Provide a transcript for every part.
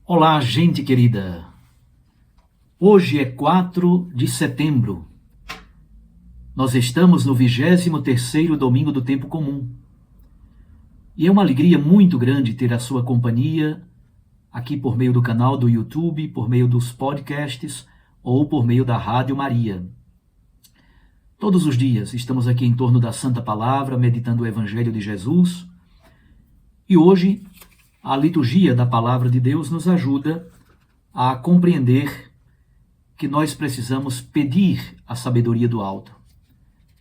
Olá, gente querida. Hoje é 4 de setembro. Nós estamos no 23º domingo do tempo comum. E é uma alegria muito grande ter a sua companhia aqui por meio do canal do YouTube, por meio dos podcasts ou por meio da Rádio Maria. Todos os dias estamos aqui em torno da Santa Palavra, meditando o Evangelho de Jesus. E hoje a liturgia da Palavra de Deus nos ajuda a compreender que nós precisamos pedir a sabedoria do alto,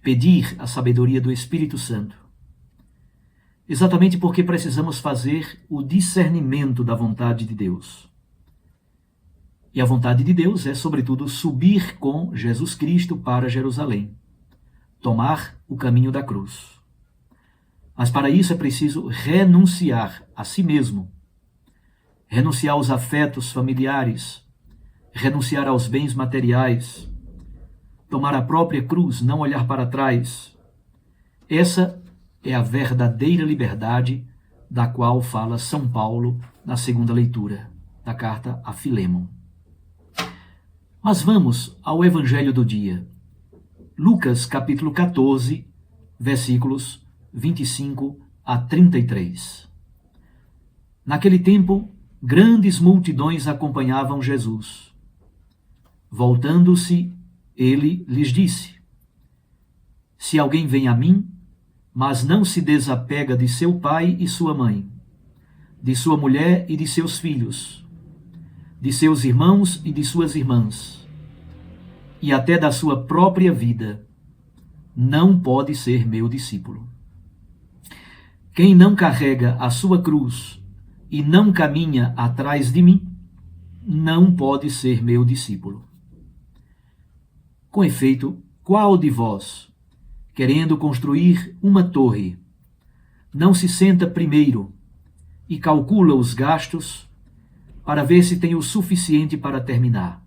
pedir a sabedoria do Espírito Santo. Exatamente porque precisamos fazer o discernimento da vontade de Deus. E a vontade de Deus é, sobretudo, subir com Jesus Cristo para Jerusalém, tomar o caminho da cruz. Mas para isso é preciso renunciar a si mesmo, renunciar aos afetos familiares, renunciar aos bens materiais, tomar a própria cruz, não olhar para trás. Essa é a verdadeira liberdade da qual fala São Paulo na segunda leitura da carta a Filémon. Mas vamos ao Evangelho do dia. Lucas, capítulo 14, versículos 25 a 33. Naquele tempo, grandes multidões acompanhavam Jesus. Voltando-se, ele lhes disse: Se alguém vem a mim, mas não se desapega de seu pai e sua mãe, de sua mulher e de seus filhos, de seus irmãos e de suas irmãs, e até da sua própria vida, não pode ser meu discípulo. Quem não carrega a sua cruz e não caminha atrás de mim, não pode ser meu discípulo. Com efeito, qual de vós, querendo construir uma torre, não se senta primeiro e calcula os gastos para ver se tem o suficiente para terminar?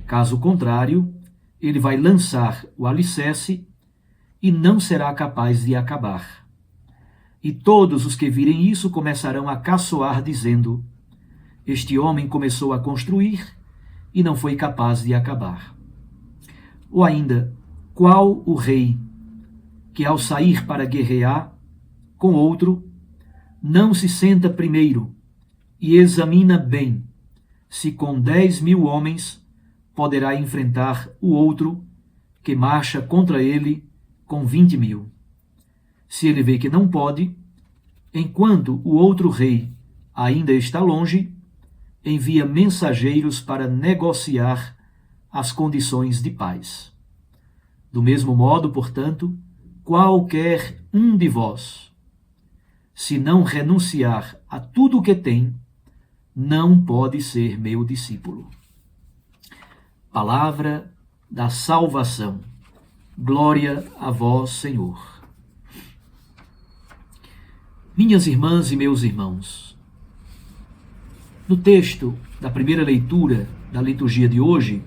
Caso contrário, ele vai lançar o alicerce e não será capaz de acabar. E todos os que virem isso começarão a caçoar, dizendo: Este homem começou a construir e não foi capaz de acabar. Ou ainda, qual o rei que, ao sair para guerrear com outro, não se senta primeiro e examina bem se com 10.000 homens poderá enfrentar o outro que marcha contra ele com 20.000? Se ele vê que não pode, enquanto o outro rei ainda está longe, envia mensageiros para negociar as condições de paz. Do mesmo modo, portanto, qualquer um de vós, se não renunciar a tudo o que tem, não pode ser meu discípulo. Palavra da salvação. Glória a vós, Senhor. Minhas irmãs e meus irmãos, no texto da primeira leitura da liturgia de hoje,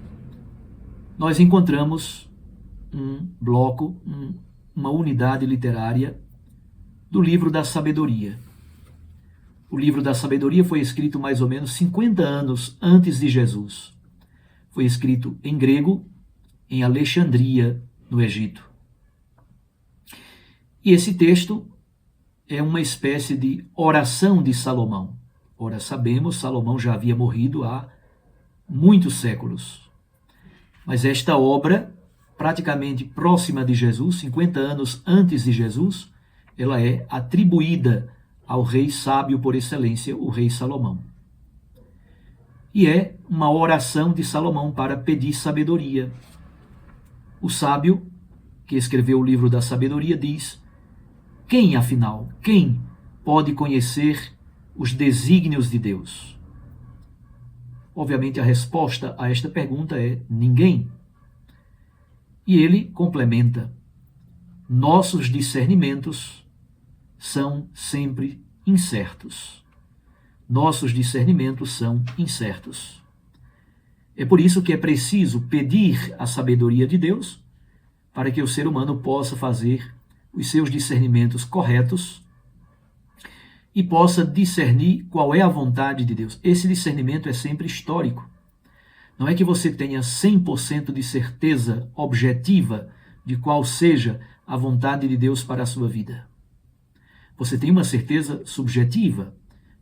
nós encontramos um bloco, uma unidade literária do livro da Sabedoria. O livro da Sabedoria foi escrito mais ou menos 50 anos antes de Jesus. Foi escrito em grego, em Alexandria, no Egito. E esse texto é uma espécie de oração de Salomão. Ora, sabemos, Salomão já havia morrido há muitos séculos. Mas esta obra, praticamente próxima de Jesus, 50 anos antes de Jesus, ela é atribuída ao rei sábio por excelência, o rei Salomão. E é uma oração de Salomão para pedir sabedoria. O sábio, que escreveu o livro da Sabedoria, diz: quem, afinal, quem pode conhecer os desígnios de Deus? Obviamente, a resposta a esta pergunta é ninguém. E ele complementa: nossos discernimentos são sempre incertos. Nossos discernimentos são incertos. É por isso que é preciso pedir a sabedoria de Deus para que o ser humano possa fazer os seus discernimentos corretos e possa discernir qual é a vontade de Deus. Esse discernimento é sempre histórico. Não é que você tenha 100% de certeza objetiva de qual seja a vontade de Deus para a sua vida. Você tem uma certeza subjetiva,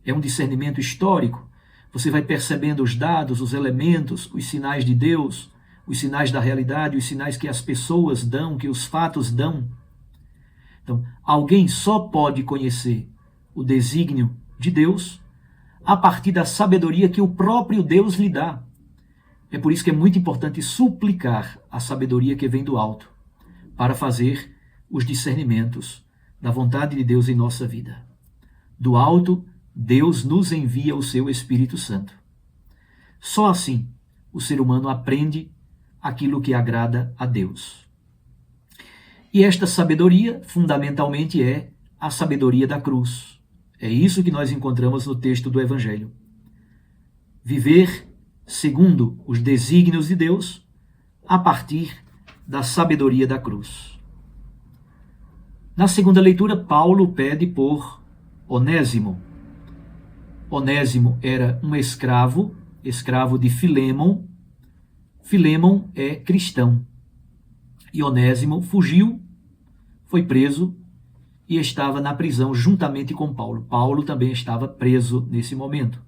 é um discernimento histórico. Você vai percebendo os dados, os elementos, os sinais de Deus, os sinais da realidade, os sinais que as pessoas dão, que os fatos dão. Então, alguém só pode conhecer o desígnio de Deus a partir da sabedoria que o próprio Deus lhe dá. É por isso que é muito importante suplicar a sabedoria que vem do alto, para fazer os discernimentos da vontade de Deus em nossa vida. Do alto, Deus nos envia o seu Espírito Santo. Só assim o ser humano aprende aquilo que agrada a Deus. E esta sabedoria, fundamentalmente, é a sabedoria da cruz. É isso que nós encontramos no texto do Evangelho. Viver segundo os desígnios de Deus a partir da sabedoria da cruz. Na segunda leitura, Paulo pede por Onésimo. Onésimo era um escravo de Filémon. Filémon é cristão. E Onésimo fugiu, foi preso e estava na prisão juntamente com Paulo. Paulo também estava preso nesse momento.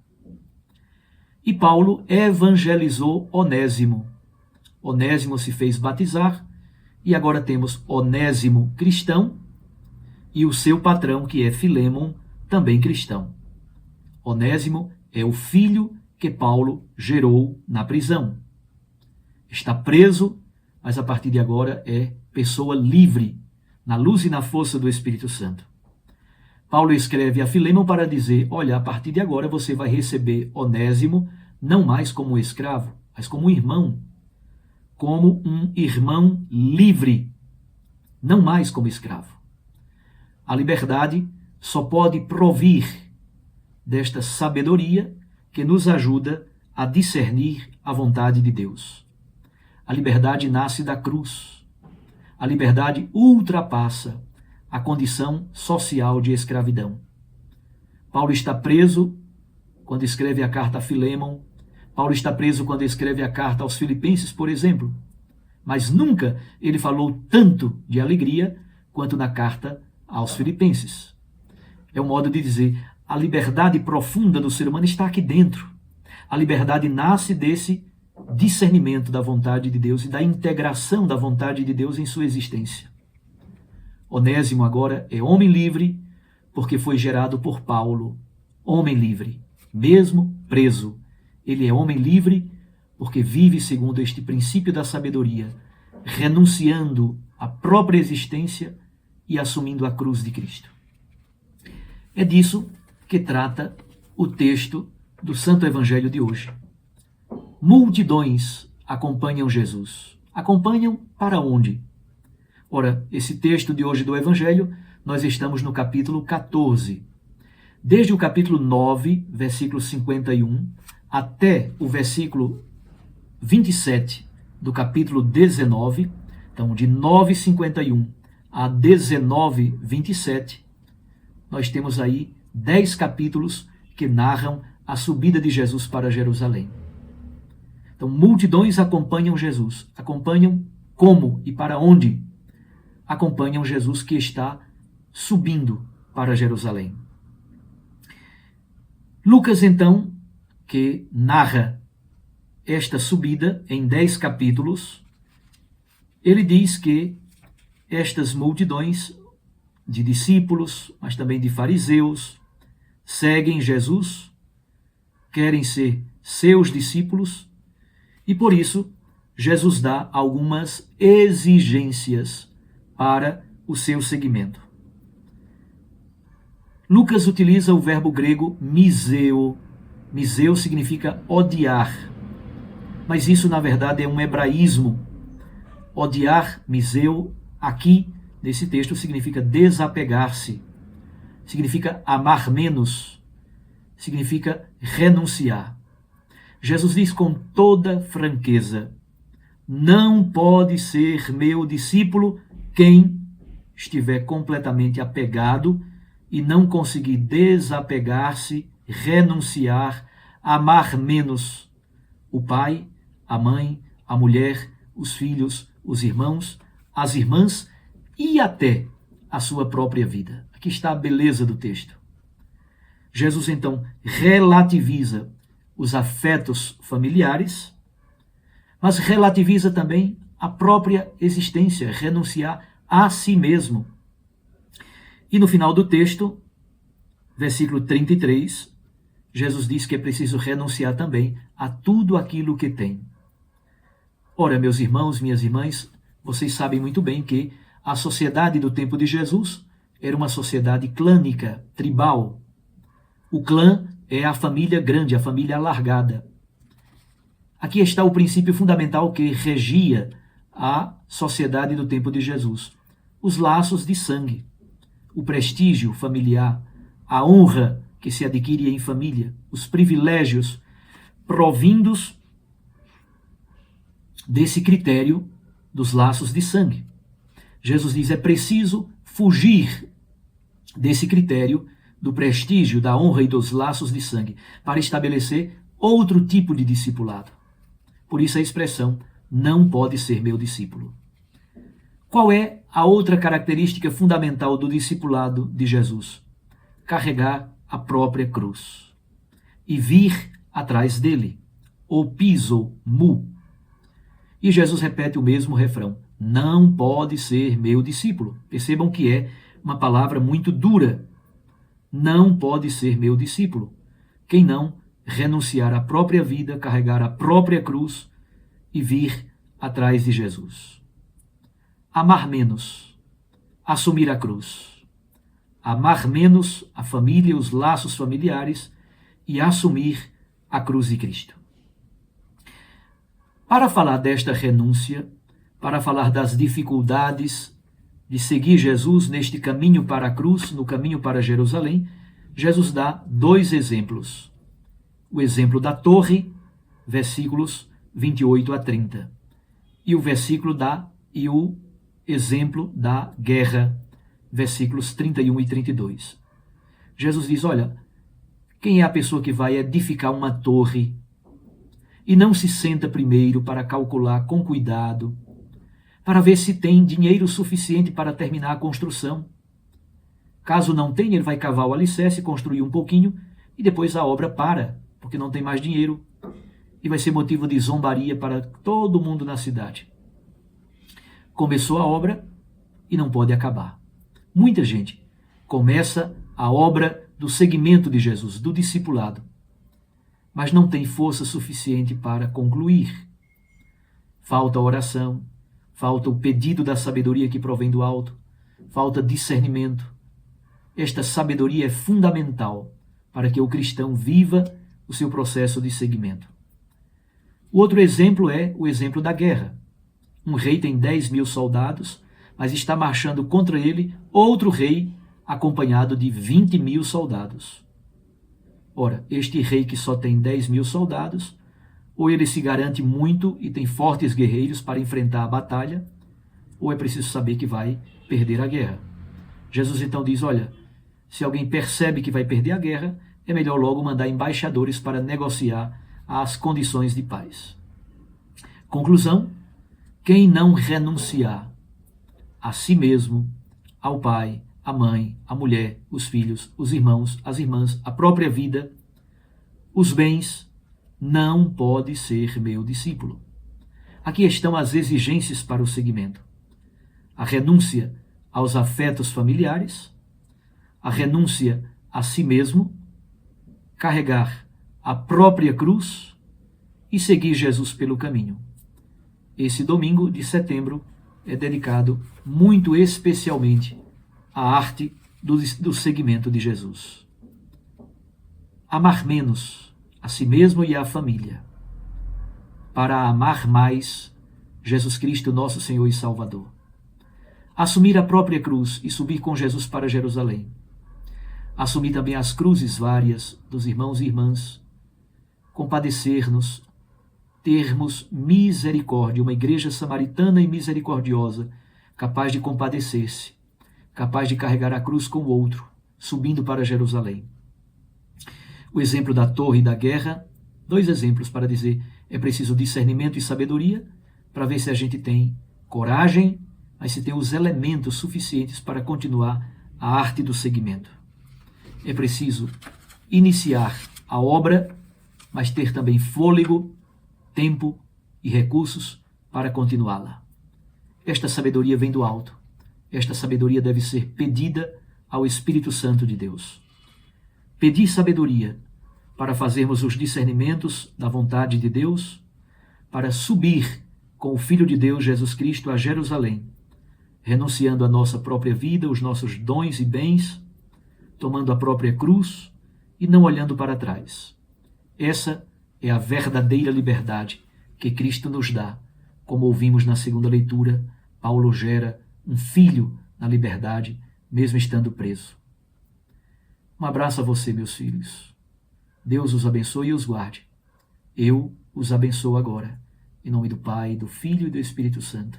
E Paulo evangelizou Onésimo. Onésimo se fez batizar e agora temos Onésimo cristão e o seu patrão, que é Filémon, também cristão. Onésimo é o filho que Paulo gerou na prisão. Está preso, mas a partir de agora é pessoa livre, na luz e na força do Espírito Santo. Paulo escreve a Filémon para dizer, olha, a partir de agora você vai receber Onésimo não mais como escravo, mas como irmão livre, não mais como escravo. A liberdade só pode provir desta sabedoria que nos ajuda a discernir a vontade de Deus. A liberdade nasce da cruz. A liberdade ultrapassa a condição social de escravidão. Paulo está preso quando escreve a carta a Filémon. Paulo está preso quando escreve a carta aos Filipenses, por exemplo. Mas nunca ele falou tanto de alegria quanto na carta aos Filipenses. É um modo de dizer, a liberdade profunda do ser humano está aqui dentro. A liberdade nasce desse discernimento da vontade de Deus e da integração da vontade de Deus em sua existência. Onésimo agora é homem livre porque foi gerado por Paulo. Homem livre, mesmo preso. Ele é homem livre porque vive segundo este princípio da sabedoria, renunciando à própria existência e assumindo a cruz de Cristo. É disso que trata o texto do Santo Evangelho de hoje. Multidões acompanham Jesus. Acompanham para onde? Ora, esse texto de hoje do Evangelho, nós estamos no capítulo 14. Desde o capítulo 9, versículo 51, até o versículo 27 do capítulo 19, então de 9:51 a 19:27, nós temos aí 10 capítulos que narram a subida de Jesus para Jerusalém. Então, multidões acompanham Jesus. Acompanham como e para onde? Acompanham Jesus que está subindo para Jerusalém. Lucas, então, que narra esta subida em 10 capítulos, ele diz que estas multidões de discípulos, mas também de fariseus, seguem Jesus, querem ser seus discípulos, e por isso Jesus dá algumas exigências para o seu seguimento. Lucas utiliza o verbo grego miseo. Miseo significa odiar, mas isso na verdade é um hebraísmo. Odiar, miseo, aqui nesse texto significa desapegar-se, significa amar menos, significa renunciar. Jesus diz com toda franqueza, não pode ser meu discípulo quem estiver completamente apegado e não conseguir desapegar-se, renunciar, amar menos o pai, a mãe, a mulher, os filhos, os irmãos, as irmãs e até a sua própria vida. Aqui está a beleza do texto. Jesus então relativiza os afetos familiares, mas relativiza também a própria existência, renunciar a si mesmo. E no final do texto, versículo 33, Jesus diz que é preciso renunciar também a tudo aquilo que tem. Ora, meus irmãos, minhas irmãs, vocês sabem muito bem que a sociedade do tempo de Jesus era uma sociedade clânica, tribal. O clã é a família grande, a família alargada. Aqui está o princípio fundamental que regia a sociedade do tempo de Jesus. Os laços de sangue, o prestígio familiar, a honra que se adquire em família, os privilégios provindos desse critério dos laços de sangue. Jesus diz, é preciso fugir desse critério do prestígio, da honra e dos laços de sangue para estabelecer outro tipo de discipulado. Por isso a expressão, não pode ser meu discípulo. Qual é a outra característica fundamental do discipulado de Jesus? Carregar a própria cruz e vir atrás dele, opizo mu. E Jesus repete o mesmo refrão, não pode ser meu discípulo. Percebam que é uma palavra muito dura. Não pode ser meu discípulo. Quem não renunciar à própria vida, carregar a própria cruz e vir atrás de Jesus. Amar menos, assumir a cruz. Amar menos a família, os laços familiares e assumir a cruz de Cristo. Para falar desta renúncia, para falar das dificuldades de seguir Jesus neste caminho para a cruz, no caminho para Jerusalém, Jesus dá dois exemplos. O exemplo da torre, versículos 28 a 30. E o exemplo da guerra, versículos 31 e 32. Jesus diz, olha, quem é a pessoa que vai edificar uma torre e não se senta primeiro para calcular com cuidado, para ver se tem dinheiro suficiente para terminar a construção? Caso não tenha, ele vai cavar o alicerce, construir um pouquinho e depois a obra para, porque não tem mais dinheiro e vai ser motivo de zombaria para todo mundo na cidade. Começou a obra e não pode acabar. Muita gente começa a obra do seguimento de Jesus, do discipulado, mas não tem força suficiente para concluir. Falta oração, falta o pedido da sabedoria que provém do alto, falta discernimento. Esta sabedoria é fundamental para que o cristão viva o seu processo de seguimento. O outro exemplo é o exemplo da guerra. Um rei tem 10.000 soldados, mas está marchando contra ele outro rei acompanhado de 20.000 soldados. Ora, este rei que só tem 10.000 soldados, ou ele se garante muito e tem fortes guerreiros para enfrentar a batalha, ou é preciso saber que vai perder a guerra. Jesus então diz, olha, se alguém percebe que vai perder a guerra, é melhor logo mandar embaixadores para negociar as condições de paz. Conclusão, quem não renunciar a si mesmo, ao pai, à mãe, à mulher, os filhos, os irmãos, as irmãs, a própria vida, os bens, não pode ser meu discípulo. Aqui estão as exigências para o seguimento. A renúncia aos afetos familiares, a renúncia a si mesmo, carregar a própria cruz e seguir Jesus pelo caminho. Esse domingo de setembro é dedicado muito especialmente à arte do seguimento de Jesus. Amar menos a si mesmo e à família, para amar mais Jesus Cristo, nosso Senhor e Salvador. Assumir a própria cruz e subir com Jesus para Jerusalém. Assumir também as cruzes várias dos irmãos e irmãs. Compadecer-nos, termos misericórdia, uma igreja samaritana e misericordiosa, capaz de compadecer-se, capaz de carregar a cruz com o outro, subindo para Jerusalém. O exemplo da torre e da guerra, 2 exemplos para dizer, é preciso discernimento e sabedoria para ver se a gente tem coragem, mas se tem os elementos suficientes para continuar a arte do seguimento. É preciso iniciar a obra, mas ter também fôlego, tempo e recursos para continuá-la. Esta sabedoria vem do alto. Esta sabedoria deve ser pedida ao Espírito Santo de Deus. Pedir sabedoria para fazermos os discernimentos da vontade de Deus, para subir com o Filho de Deus, Jesus Cristo, a Jerusalém, renunciando à nossa própria vida, os nossos dons e bens, tomando a própria cruz e não olhando para trás. Essa é a verdadeira liberdade que Cristo nos dá. Como ouvimos na segunda leitura, Paulo gera um filho na liberdade, mesmo estando preso. Um abraço a você, meus filhos. Deus os abençoe e os guarde. Eu os abençoo agora. Em nome do Pai, do Filho e do Espírito Santo.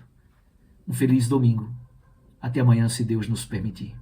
Um feliz domingo. Até amanhã, se Deus nos permitir.